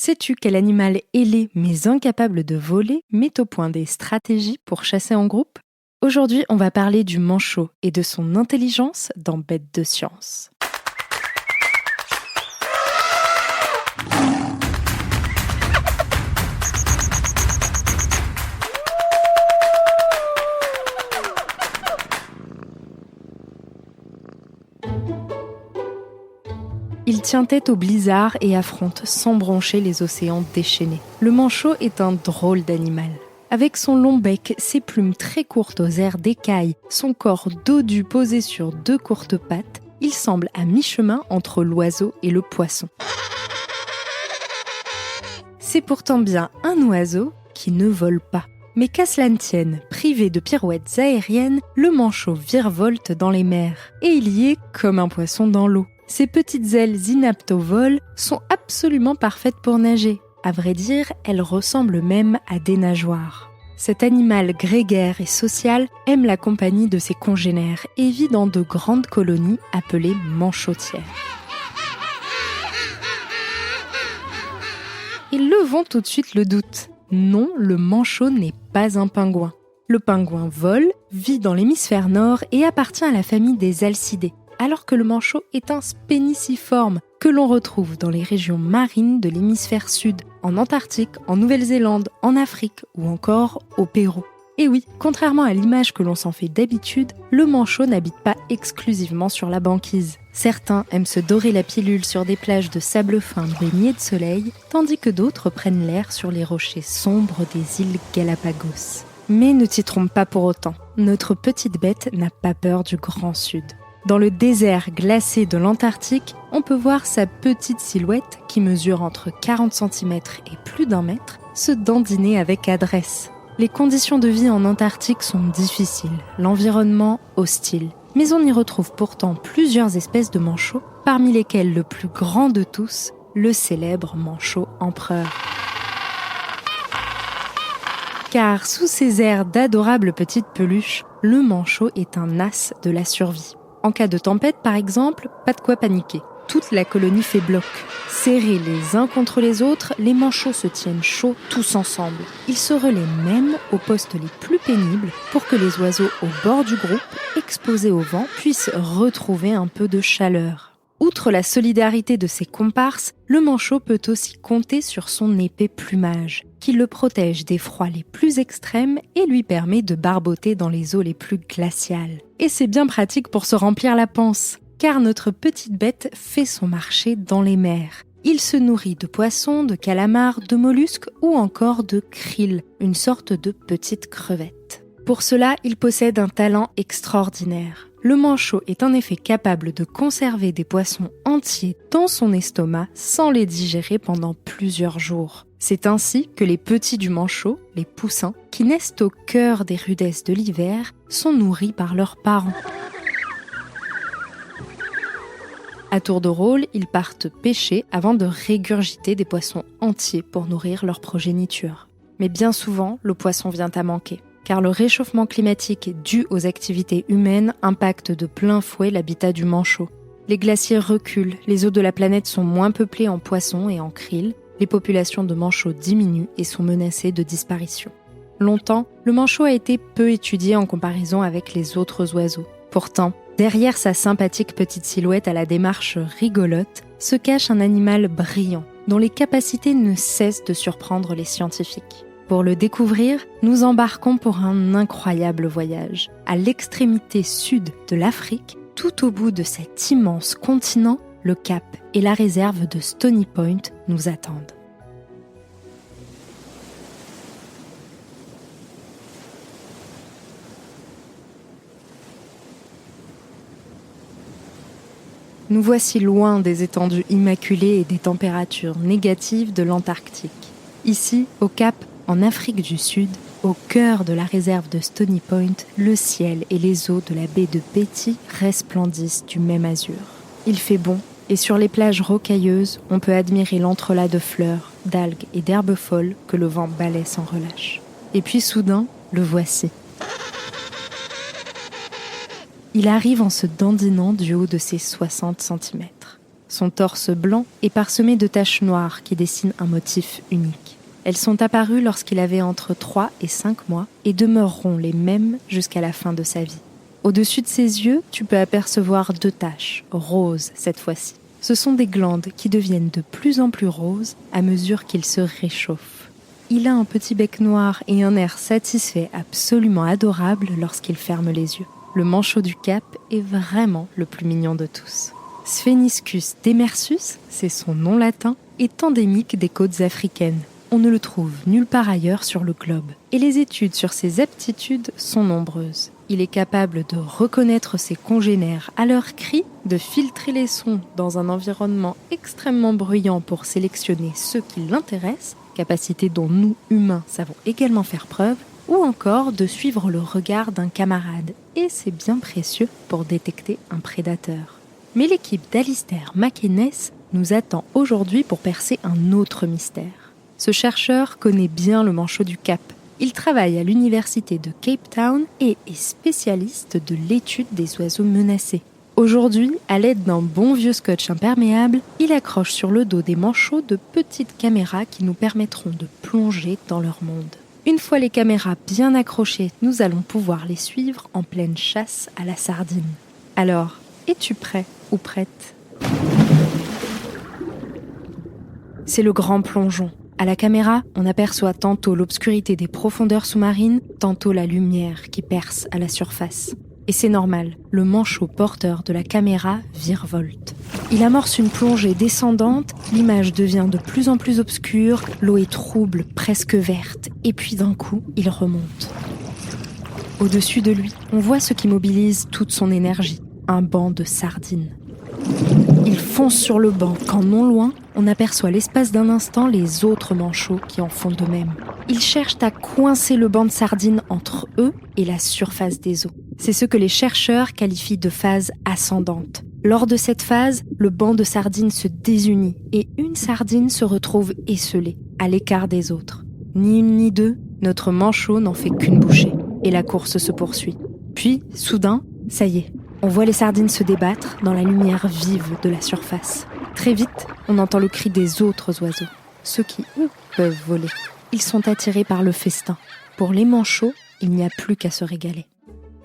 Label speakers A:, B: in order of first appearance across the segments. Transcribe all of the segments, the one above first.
A: Sais-tu quel animal ailé mais incapable de voler met au point des stratégies pour chasser en groupe ? Aujourd'hui, on va parler du manchot et de son intelligence dans Bête de science. Il tient tête au blizzard et affronte sans broncher les océans déchaînés. Le manchot est un drôle d'animal. Avec son long bec, ses plumes très courtes aux airs d'écailles, son corps dodu posé sur deux courtes pattes, il semble à mi-chemin entre l'oiseau et le poisson. C'est pourtant bien un oiseau qui ne vole pas. Mais qu'à cela ne tienne, privé de pirouettes aériennes, le manchot virevolte dans les mers. Et il y est comme un poisson dans l'eau. Ses petites ailes inaptes au vol sont absolument parfaites pour nager. À vrai dire, elles ressemblent même à des nageoires. Cet animal grégaire et social aime la compagnie de ses congénères et vit dans de grandes colonies appelées manchotières. Et levons tout de suite le doute. Non, le manchot n'est pas un pingouin. Le pingouin vole, vit dans l'hémisphère nord et appartient à la famille des alcidés, alors que le manchot est un spéniciforme que l'on retrouve dans les régions marines de l'hémisphère sud, en Antarctique, en Nouvelle-Zélande, en Afrique ou encore au Pérou. Et oui, contrairement à l'image que l'on s'en fait d'habitude, le manchot n'habite pas exclusivement sur la banquise. Certains aiment se dorer la pilule sur des plages de sable fin baignées de soleil, tandis que d'autres prennent l'air sur les rochers sombres des îles Galapagos. Mais ne t'y trompe pas pour autant, notre petite bête n'a pas peur du grand sud. Dans le désert glacé de l'Antarctique, on peut voir sa petite silhouette, qui mesure entre 40 cm et plus d'1 mètre, se dandiner avec adresse. Les conditions de vie en Antarctique sont difficiles, l'environnement hostile. Mais on y retrouve pourtant plusieurs espèces de manchots, parmi lesquels le plus grand de tous, le célèbre manchot empereur. Car sous ses airs d'adorables petites peluches, le manchot est un as de la survie. En cas de tempête, par exemple, pas de quoi paniquer. Toute la colonie fait bloc. Serrés les uns contre les autres, les manchots se tiennent chauds tous ensemble. Ils se relaient même aux postes les plus pénibles pour que les oiseaux au bord du groupe, exposés au vent, puissent retrouver un peu de chaleur. Outre la solidarité de ses comparses, le manchot peut aussi compter sur son épais plumage, qui le protège des froids les plus extrêmes et lui permet de barboter dans les eaux les plus glaciales. Et c'est bien pratique pour se remplir la panse, car notre petite bête fait son marché dans les mers. Il se nourrit de poissons, de calamars, de mollusques ou encore de krill, une sorte de petite crevette. Pour cela, il possède un talent extraordinaire. Le manchot est en effet capable de conserver des poissons entiers dans son estomac sans les digérer pendant plusieurs jours. C'est ainsi que les petits du manchot, les poussins, qui naissent au cœur des rudesses de l'hiver, sont nourris par leurs parents. À tour de rôle, ils partent pêcher avant de régurgiter des poissons entiers pour nourrir leur progéniture. Mais bien souvent, le poisson vient à manquer, car le réchauffement climatique dû aux activités humaines impacte de plein fouet l'habitat du manchot. Les glaciers reculent, les eaux de la planète sont moins peuplées en poissons et en krill, les populations de manchots diminuent et sont menacées de disparition. Longtemps, le manchot a été peu étudié en comparaison avec les autres oiseaux. Pourtant, derrière sa sympathique petite silhouette à la démarche rigolote, se cache un animal brillant, dont les capacités ne cessent de surprendre les scientifiques. Pour le découvrir, nous embarquons pour un incroyable voyage. À l'extrémité sud de l'Afrique, tout au bout de cet immense continent, le Cap et la réserve de Stony Point nous attendent. Nous voici loin des étendues immaculées et des températures négatives de l'Antarctique. Ici, au Cap, en Afrique du Sud, au cœur de la réserve de Stony Point, le ciel et les eaux de la baie de Pettit resplendissent du même azur. Il fait bon, et sur les plages rocailleuses, on peut admirer l'entrelac de fleurs, d'algues et d'herbes folles que le vent balaie sans relâche. Et puis soudain, le voici. Il arrive en se dandinant du haut de ses 60 cm. Son torse blanc est parsemé de taches noires qui dessinent un motif unique. Elles sont apparues lorsqu'il avait entre 3 et 5 mois et demeureront les mêmes jusqu'à la fin de sa vie. Au-dessus de ses yeux, tu peux apercevoir 2 taches, roses cette fois-ci. Ce sont des glandes qui deviennent de plus en plus roses à mesure qu'il se réchauffe. Il a un petit bec noir et un air satisfait absolument adorable lorsqu'il ferme les yeux. Le manchot du Cap est vraiment le plus mignon de tous. Spheniscus demersus, c'est son nom latin, est endémique des côtes africaines. On ne le trouve nulle part ailleurs sur le globe. Et les études sur ses aptitudes sont nombreuses. Il est capable de reconnaître ses congénères à leurs cris, de filtrer les sons dans un environnement extrêmement bruyant pour sélectionner ceux qui l'intéressent, capacité dont nous, humains, savons également faire preuve, ou encore de suivre le regard d'un camarade. Et c'est bien précieux pour détecter un prédateur. Mais l'équipe d'Alistair McInnes nous attend aujourd'hui pour percer un autre mystère. Ce chercheur connaît bien le manchot du Cap. Il travaille à l'université de Cape Town et est spécialiste de l'étude des oiseaux menacés. Aujourd'hui, à l'aide d'un bon vieux scotch imperméable, il accroche sur le dos des manchots de petites caméras qui nous permettront de plonger dans leur monde. Une fois les caméras bien accrochées, nous allons pouvoir les suivre en pleine chasse à la sardine. Alors, es-tu prêt ou prête ? C'est le grand plongeon. À la caméra, on aperçoit tantôt l'obscurité des profondeurs sous-marines, tantôt la lumière qui perce à la surface. Et c'est normal, le manchot porteur de la caméra virevolte. Il amorce une plongée descendante, l'image devient de plus en plus obscure, l'eau est trouble, presque verte, et puis d'un coup, il remonte. Au-dessus de lui, on voit ce qui mobilise toute son énergie, un banc de sardines. Il fonce sur le banc quand non loin, on aperçoit l'espace d'un instant les autres manchots qui en font de même. Ils cherchent à coincer le banc de sardines entre eux et la surface des eaux. C'est ce que les chercheurs qualifient de phase ascendante. Lors de cette phase, le banc de sardines se désunit et une sardine se retrouve esselée, à l'écart des autres. Ni une ni deux, notre manchot n'en fait qu'une bouchée et la course se poursuit. Puis, soudain, ça y est, on voit les sardines se débattre dans la lumière vive de la surface. Très vite, on entend le cri des autres oiseaux. Ceux qui, eux, peuvent voler. Ils sont attirés par le festin. Pour les manchots, il n'y a plus qu'à se régaler.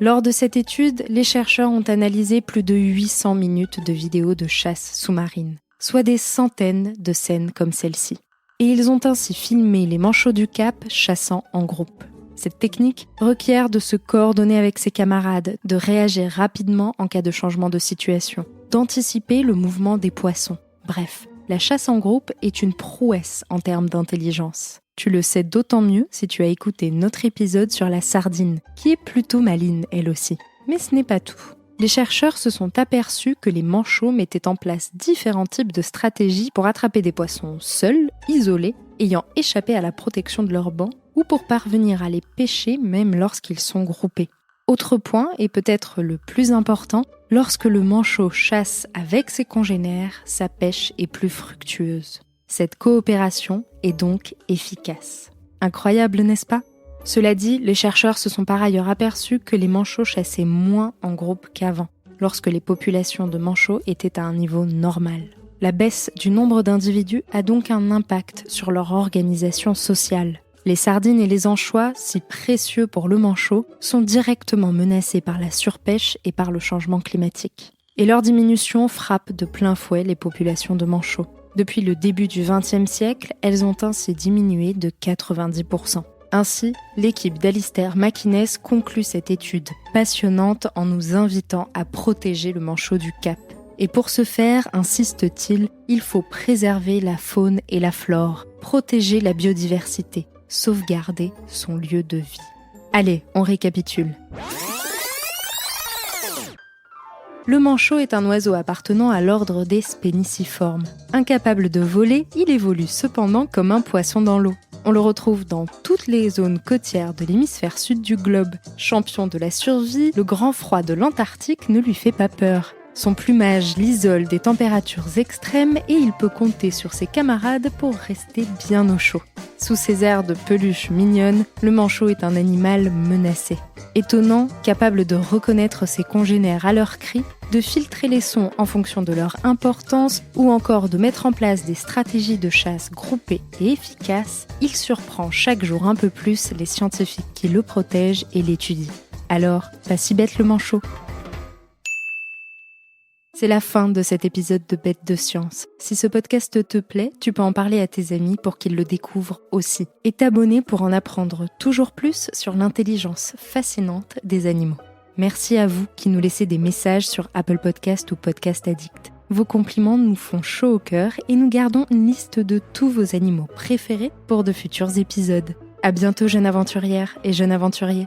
A: Lors de cette étude, les chercheurs ont analysé plus de 800 minutes de vidéos de chasse sous-marine, soit des centaines de scènes comme celle-ci. Et ils ont ainsi filmé les manchots du Cap chassant en groupe. Cette technique requiert de se coordonner avec ses camarades, de réagir rapidement en cas de changement de situation, d'anticiper le mouvement des poissons. Bref, la chasse en groupe est une prouesse en termes d'intelligence. Tu le sais d'autant mieux si tu as écouté notre épisode sur la sardine, qui est plutôt maligne elle aussi. Mais ce n'est pas tout. Les chercheurs se sont aperçus que les manchots mettaient en place différents types de stratégies pour attraper des poissons seuls, isolés, ayant échappé à la protection de leur banc, ou pour parvenir à les pêcher même lorsqu'ils sont groupés. Autre point, et peut-être le plus important, lorsque le manchot chasse avec ses congénères, sa pêche est plus fructueuse. Cette coopération est donc efficace. Incroyable, n'est-ce pas ? Cela dit, les chercheurs se sont par ailleurs aperçus que les manchots chassaient moins en groupe qu'avant, lorsque les populations de manchots étaient à un niveau normal. La baisse du nombre d'individus a donc un impact sur leur organisation sociale. Les sardines et les anchois, si précieux pour le manchot, sont directement menacés par la surpêche et par le changement climatique. Et leur diminution frappe de plein fouet les populations de manchots. Depuis le début du XXe siècle, elles ont ainsi diminué de 90%. Ainsi, l'équipe d'Alistair McInnes conclut cette étude passionnante en nous invitant à protéger le manchot du Cap. Et pour ce faire, insiste-t-il, il faut préserver la faune et la flore, protéger la biodiversité, sauvegarder son lieu de vie. Allez, on récapitule. Le manchot est un oiseau appartenant à l'ordre des spéniciformes. Incapable de voler, il évolue cependant comme un poisson dans l'eau. On le retrouve dans toutes les zones côtières de l'hémisphère sud du globe. Champion de la survie, le grand froid de l'Antarctique ne lui fait pas peur. Son plumage l'isole des températures extrêmes et il peut compter sur ses camarades pour rester bien au chaud. Sous ses airs de peluche mignonne, le manchot est un animal menacé. Étonnant, capable de reconnaître ses congénères à leurs cris, de filtrer les sons en fonction de leur importance ou encore de mettre en place des stratégies de chasse groupées et efficaces, il surprend chaque jour un peu plus les scientifiques qui le protègent et l'étudient. Alors, pas si bête le manchot. C'est la fin de cet épisode de Bêtes de Science. Si ce podcast te plaît, tu peux en parler à tes amis pour qu'ils le découvrent aussi. Et t'abonner pour en apprendre toujours plus sur l'intelligence fascinante des animaux. Merci à vous qui nous laissez des messages sur Apple Podcast ou Podcast Addict. Vos compliments nous font chaud au cœur et nous gardons une liste de tous vos animaux préférés pour de futurs épisodes. À bientôt, jeune aventurière et jeune aventurier.